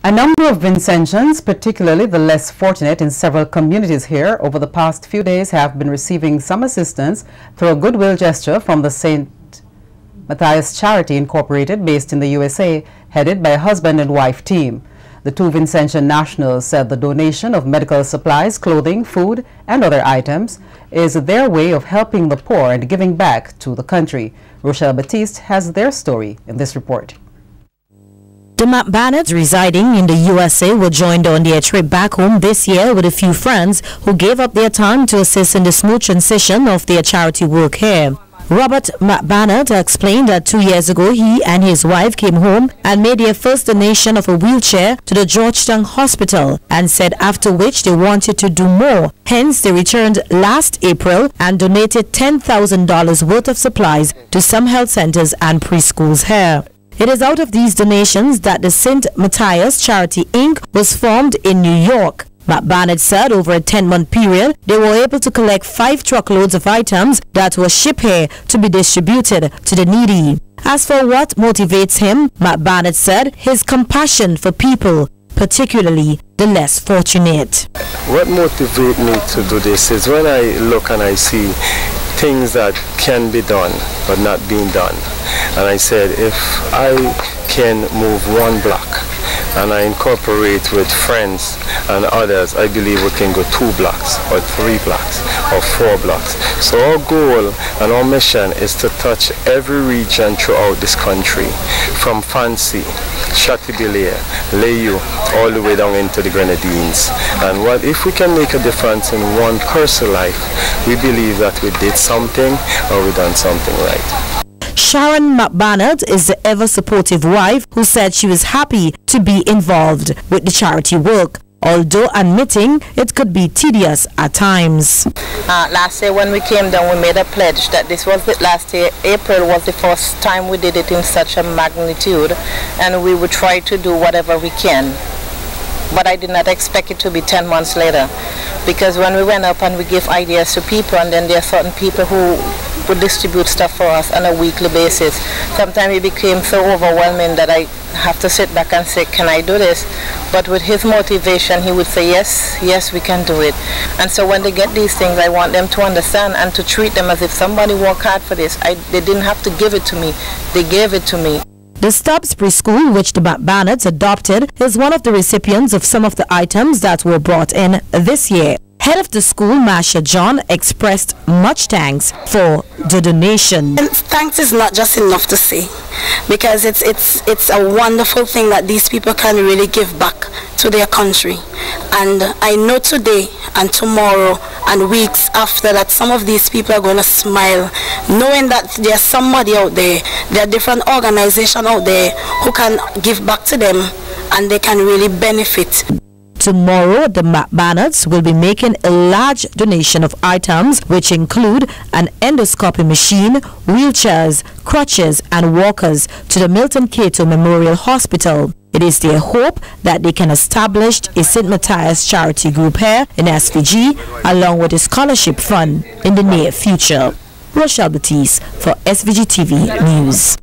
A number of Vincentians, particularly the less fortunate in several communities here, over the past few days have been receiving some assistance through a goodwill gesture from the Matthais Charities Incorporated based in the USA, headed by a husband and wife team. The two Vincentian nationals said the donation of medical supplies, clothing, food, and other items is their way of helping the poor and giving back to the country. Rochelle Batiste has their story in this report. The McBarnettes residing in the USA were joined on their trip back home this year with a few friends who gave up their time to assist in the smooth transition of their charity work here. Robert McBarnette explained that 2 years ago he and his wife came home and made their first donation of a wheelchair to the Georgetown Hospital, and said after which they wanted to do more. Hence they returned last April and donated $10,000 worth of supplies to some health centers and preschools here. It is out of these donations that the St. Matthais Charities Inc. was formed in New York. McBarnette said over a 10-month period, they were able to collect 5 truckloads of items that were shipped here to be distributed to the needy. As for what motivates him, McBarnette said his compassion for people, particularly the less fortunate. What motivates me to do this is when I look and I see things that can be done but not being done. And I said, if I can move 1 block and I incorporate with friends and others, I believe we can go 2 blocks or 3 blocks or 4 blocks. So our goal and our mission is to touch every region throughout this country, from Fancy, Chateaubriand, Layou, all the way down into the Grenadines. And what if we can make a difference in one person's life, we believe that we did something or we done something right. Sharon McBarnette is the ever-supportive wife who said she was happy to be involved with the charity work, although admitting it could be tedious at times. Last year when we came down, we made a pledge that this was the last year. April was the first time we did it in such a magnitude, and we would try to do whatever we can. But I did not expect it to be 10 months later, because when we went up and we give ideas to people, and then there are certain people who would distribute stuff for us on a weekly basis, sometimes it became so overwhelming that I have to sit back and say, can I do this? But with his motivation, he would say, yes, we can do it. And so when they get these things, I want them to understand and to treat them as if somebody worked hard for this. They didn't have to give it to me, they gave it to me. The Stubbs preschool, which the McBarnettes adopted, is one of the recipients of some of the items that were brought in this year. Head of the school, Masha John, expressed much thanks for the donation. And thanks is not just enough to say, because it's a wonderful thing that these people can really give back to their country. And I know today and tomorrow and weeks after that some of these people are going to smile, knowing that there's somebody out there, there are different organizations out there who can give back to them and they can really benefit. Tomorrow, the McBarnettes will be making a large donation of items which include an endoscopy machine, wheelchairs, crutches and walkers to the Milton Cato Memorial Hospital. It is their hope that they can establish a St. Matthais charity group here in SVG along with a scholarship fund in the near future. Rochelle Batiste for SVGTV News.